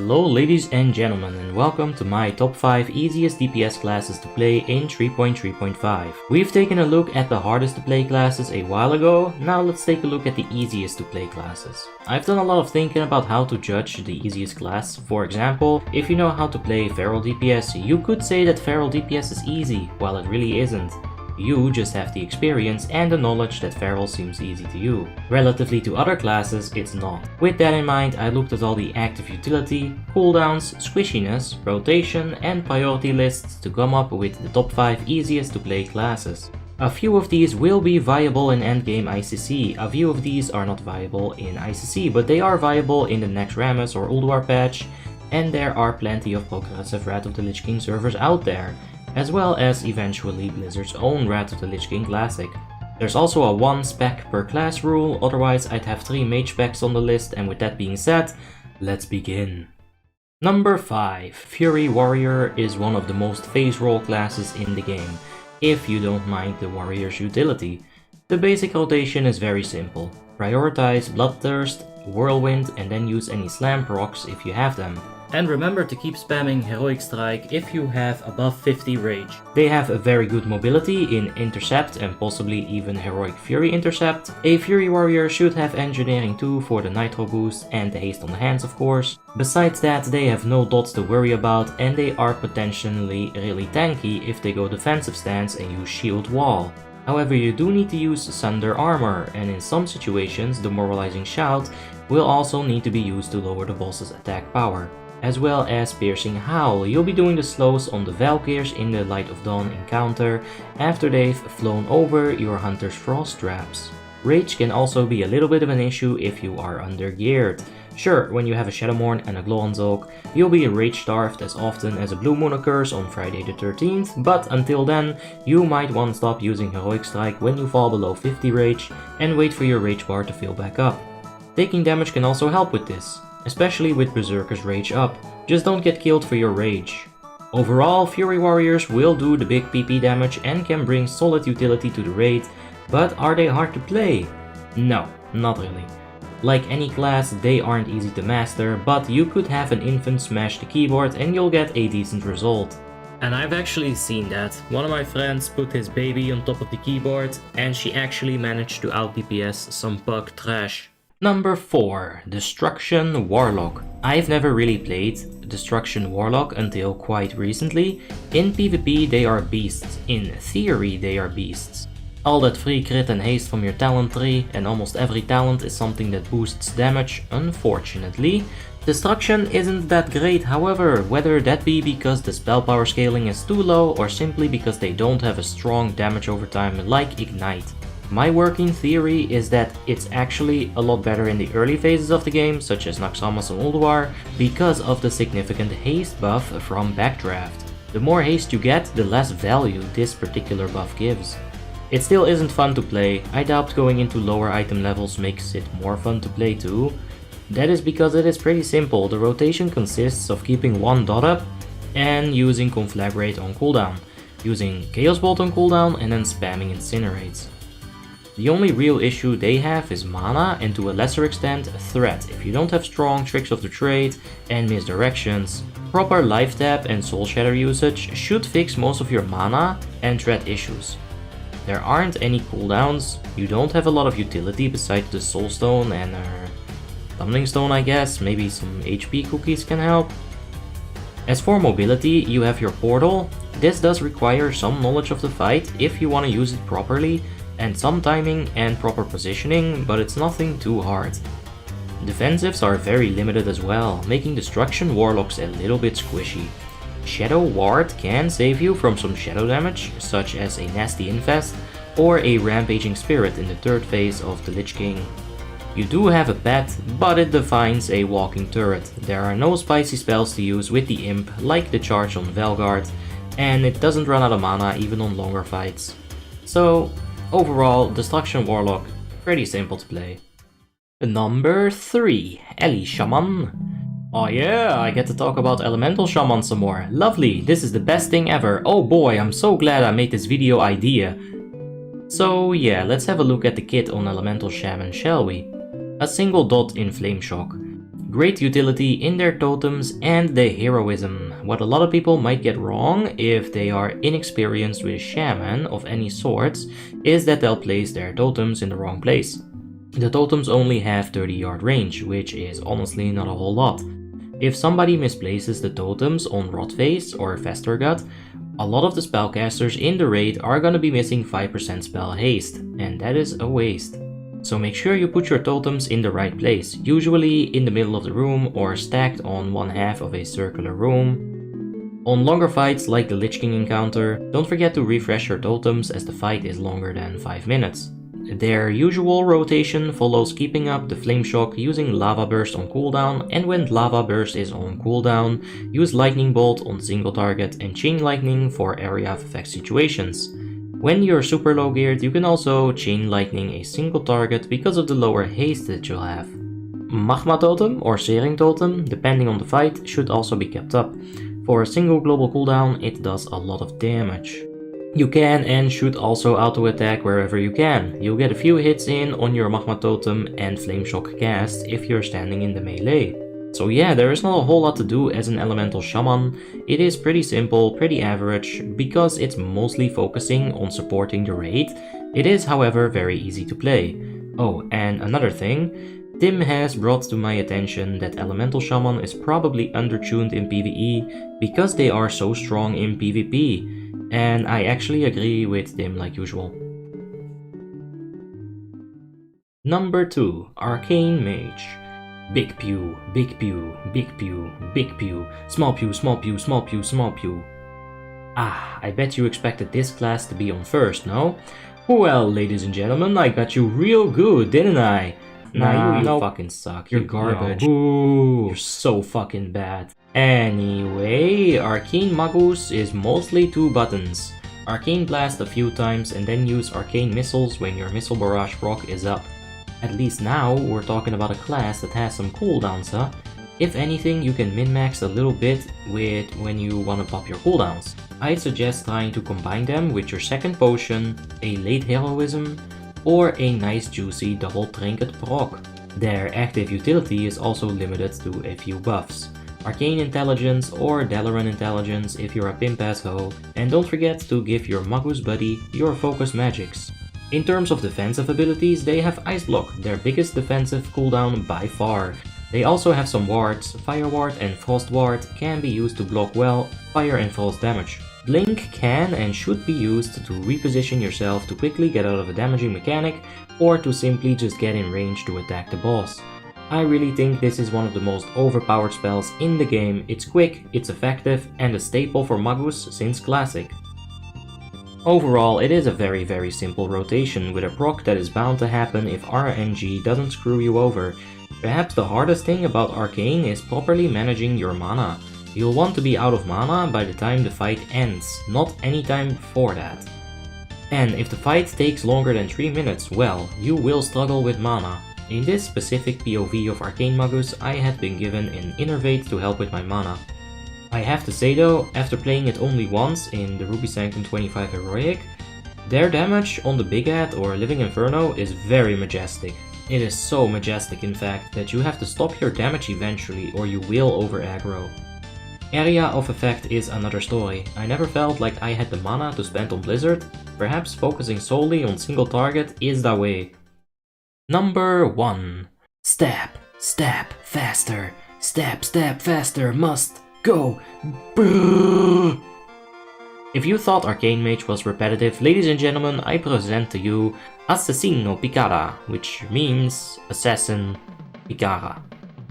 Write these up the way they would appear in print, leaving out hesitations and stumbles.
Hello ladies and gentlemen, and welcome to my top 5 easiest DPS classes to play in 3.3.5. We've taken a look at the hardest to play classes a while ago, now let's take a look at the easiest to play classes. I've done a lot of thinking about how to judge the easiest class. For example, if you know how to play Feral DPS, you could say that Feral DPS is easy, while it really isn't. You just have the experience and the knowledge that Feral seems easy to you. Relatively to other classes, it's not. With that in mind, I looked at all the active utility, cooldowns, squishiness, rotation, and priority lists to come up with the top 5 easiest to play classes. A few of these will be viable in endgame ICC, a few of these are not viable in ICC, but they are viable in the next Rammus or Ulduar patch, and there are plenty of progressive Wrath of the Lich King servers out there, as well as eventually Blizzard's own Wrath of the Lich King Classic. There's also a 1 spec per class rule, otherwise I'd have 3 mage specs on the list, and with that being said, let's begin. Number 5. Fury Warrior is one of the most phase roll classes in the game, if you don't mind the warrior's utility. The basic rotation is very simple. Prioritize Bloodthirst, Whirlwind, and then use any slam procs if you have them. And remember to keep spamming Heroic Strike if you have above 50 rage. They have a very good mobility in Intercept and possibly even Heroic Fury Intercept. A Fury Warrior should have Engineering 2 for the Nitro boost and the haste on the hands of course. Besides that, they have no dots to worry about and they are potentially really tanky if they go defensive stance and use Shield Wall. However, you do need to use Sunder Armor, and in some situations the Moralizing Shout will also need to be used to lower the boss's attack power. As well as Piercing Howl. You'll be doing the slows on the Valkyrs in the Light of Dawn encounter after they've flown over your Hunter's Frost traps. Rage can also be a little bit of an issue if you are under-geared. Sure, when you have a Shadowmourne and a Glorantholk, you'll be rage-starved as often as a Blue Moon occurs on Friday the 13th, but until then, you might want to stop using Heroic Strike when you fall below 50 rage and wait for your rage bar to fill back up. Taking damage can also help with this, especially with Berserker's Rage up. Just don't get killed for your rage. Overall, Fury Warriors will do the big PP damage and can bring solid utility to the raid, but are they hard to play? No, not really. Like any class, they aren't easy to master, but you could have an infant smash the keyboard and you'll get a decent result. And I've actually seen that. One of my friends put his baby on top of the keyboard and she actually managed to out DPS some pug trash. Number 4. Destruction Warlock. I've never really played Destruction Warlock until quite recently. In PvP they are beasts, in theory they are beasts. All that free crit and haste from your talent tree, and almost every talent is something that boosts damage, unfortunately. Destruction isn't that great, however, whether that be because the spell power scaling is too low or simply because they don't have a strong damage over time like Ignite. My working theory is that it's actually a lot better in the early phases of the game, such as Naxxramas and Ulduar, because of the significant haste buff from Backdraft. The more haste you get, the less value this particular buff gives. It still isn't fun to play. I doubt going into lower item levels makes it more fun to play too. That is because it is pretty simple. The rotation consists of keeping one dot up and using Conflagrate on cooldown, using Chaos Bolt on cooldown and then spamming Incinerates. The only real issue they have is mana and to a lesser extent threat. If you don't have strong tricks of the trade and misdirections, proper life tap and soul shatter usage should fix most of your mana and threat issues. There aren't any cooldowns, you don't have a lot of utility besides the soul stone and tumbling stone I guess, maybe some HP cookies can help. As for mobility, you have your portal. This does require some knowledge of the fight if you want to use it properly, and some timing and proper positioning, but it's nothing too hard. Defensives are very limited as well, making Destruction Warlocks a little bit squishy. Shadow Ward can save you from some shadow damage, such as a nasty infest or a rampaging spirit in the 3rd phase of the Lich King. You do have a pet, but it defines a walking turret. There are no spicy spells to use with the imp, like the charge on Velguard, and it doesn't run out of mana even on longer fights. So, overall, Destruction Warlock, pretty simple to play. Number 3. Ellie Shaman. Oh yeah, I get to talk about Elemental Shaman some more. Lovely, this is the best thing ever. Oh boy, I'm so glad I made this video idea. So yeah, let's have a look at the kit on Elemental Shaman, shall we? A single dot in Flame Shock. great utility in their totems, and the heroism. What a lot of people might get wrong if they are inexperienced with shaman of any sorts is that they'll place their totems in the wrong place. The totems only have 30-yard range, which is honestly not a whole lot. If somebody misplaces the totems on Rotface or Festergut, a lot of the spellcasters in the raid are gonna be missing 5% spell haste, and that is a waste. So make sure you put your totems in the right place, usually in the middle of the room or stacked on one half of a circular room. On longer fights like the Lich King encounter, don't forget to refresh your totems as the fight is longer than 5 minutes. Their usual rotation follows keeping up the Flame Shock using Lava Burst on cooldown, and when Lava Burst is on cooldown, use Lightning Bolt on single target and Chain Lightning for area of effect situations. When you're super low geared, you can also Chain Lightning a single target because of the lower haste that you'll have. Magma Totem or Searing Totem, depending on the fight, should also be kept up. For a single global cooldown, it does a lot of damage. You can and should also auto-attack wherever you can. You'll get a few hits in on your Magma Totem and Flame Shock cast if you're standing in the melee. So yeah, there is not a whole lot to do as an Elemental Shaman. It is pretty simple, pretty average, because it's mostly focusing on supporting the raid. It is, however, very easy to play. Oh, and another thing, Tim has brought to my attention that Elemental Shaman is probably undertuned in PvE because they are so strong in PvP. And I actually agree with Tim like usual. Number 2. Arcane Mage. Big pew, big pew, big pew, big pew, small pew, small pew, small pew, small pew. Ah, I bet you expected this class to be on first, no? Well, ladies and gentlemen, I got you real good, didn't I? Nah, you fucking suck. You're garbage. Ooh, you're so fucking bad. Anyway, Arcane Magus is mostly 2 buttons. Arcane Blast a few times and then use Arcane Missiles when your Missile Barrage proc is up. At least now we're talking about a class that has some cooldowns, huh? If anything, you can min-max a little bit with when you want to pop your cooldowns. I'd suggest trying to combine them with your second potion, a late heroism, or a nice juicy double trinket proc. Their active utility is also limited to a few buffs. Arcane Intelligence or Dalaran Intelligence if you're a pimp asshole, and don't forget to give your Magus buddy your focus magics. In terms of defensive abilities, they have Ice Block, their biggest defensive cooldown by far. They also have some wards. Fire Ward and Frost Ward can be used to block well fire and frost damage. Blink can and should be used to reposition yourself to quickly get out of a damaging mechanic or to simply just get in range to attack the boss. I really think this is one of the most overpowered spells in the game. It's quick, it's effective, and a staple for Magus since Classic. Overall, it is a very simple rotation with a proc that is bound to happen if RNG doesn't screw you over. Perhaps the hardest thing about Arcane is properly managing your mana. You'll want to be out of mana by the time the fight ends, not any time before that. And if the fight takes longer than 3 minutes, well, you will struggle with mana. In this specific POV of Arcane Magus, I had been given an Innervate to help with my mana. I have to say though, after playing it only once in the Ruby Sanctum 25 Heroic, their damage on the Big Ad or Living Inferno is very majestic. It is so majestic in fact that you have to stop your damage eventually or you will over aggro. Area of effect is another story. I never felt like I had the mana to spend on Blizzard. Perhaps focusing solely on single target is the way. Number 1. Stab, stab, faster. Stab, stab, faster, must go. Brrr. If you thought Arcane Mage was repetitive, ladies and gentlemen, I present to you Assassino Picara, which means Assassin Picara.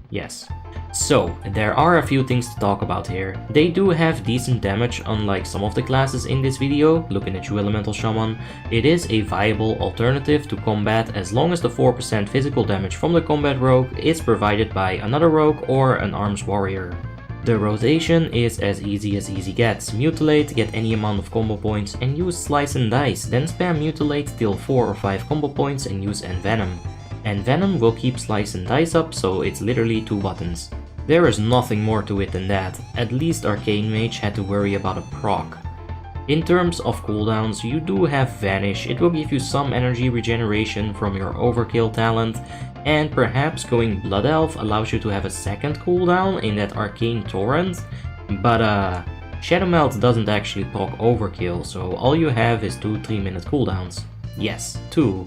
Yes. So, there are a few things to talk about here. They do have decent damage unlike some of the classes in this video. Looking at you, Elemental Shaman, it is a viable alternative to combat as long as the 4% physical damage from the combat rogue is provided by another rogue or an arms warrior. The rotation is as easy gets. Mutilate, get any amount of combo points and use Slice and Dice, then spam Mutilate till 4 or 5 combo points and use Envenom. Envenom will keep Slice and Dice up, so it's literally 2 buttons. There is nothing more to it than that. At least Arcane Mage had to worry about a proc. In terms of cooldowns, you do have Vanish. It will give you some energy regeneration from your Overkill talent, and perhaps going Blood Elf allows you to have a second cooldown in that Arcane Torrent, but Shadow Melt doesn't actually proc Overkill, so all you have is 2 3-minute cooldowns. Yes, 2.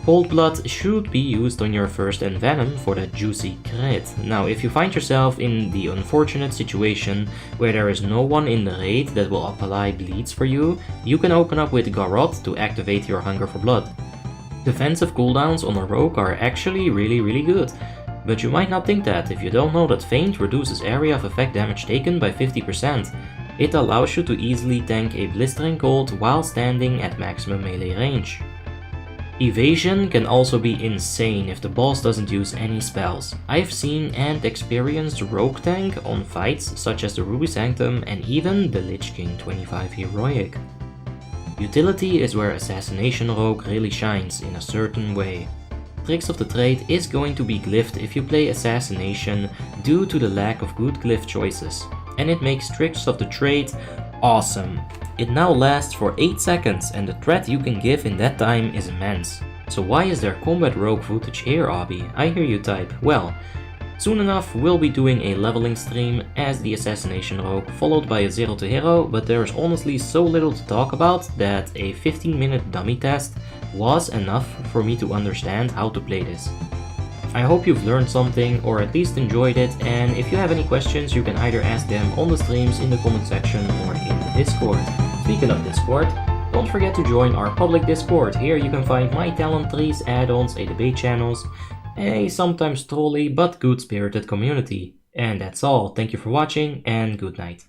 Cold Blood should be used on your first Envenom for that juicy crit. Now, if you find yourself in the unfortunate situation where there is no one in the raid that will apply bleeds for you, you can open up with Garrote to activate your Hunger for Blood. Defensive cooldowns on a rogue are actually really good, but you might not think that if you don't know that Feint reduces area of effect damage taken by 50%. It allows you to easily tank a Blistering Cold while standing at maximum melee range. Evasion can also be insane if the boss doesn't use any spells. I've seen and experienced rogue tank on fights such as the Ruby Sanctum and even the Lich King 25 Heroic. Utility is where Assassination Rogue really shines in a certain way. Tricks of the Trade is going to be glyphed if you play Assassination due to the lack of good glyph choices, and it makes Tricks of the Trade awesome. It now lasts for 8 seconds and the threat you can give in that time is immense. So why is there combat rogue footage here, Obby? I hear you type. Well, soon enough we'll be doing a leveling stream as the Assassination Rogue followed by a 0 to hero, but there's honestly so little to talk about that a 15-minute dummy test was enough for me to understand how to play this. I hope you've learned something or at least enjoyed it, and if you have any questions you can either ask them on the streams in the comment section or in the Discord. Speaking of Discord, don't forget to join our public Discord. Here you can find my talent trees, add-ons, a debate channels, a sometimes trolly but good spirited community. And that's all, thank you for watching and good night.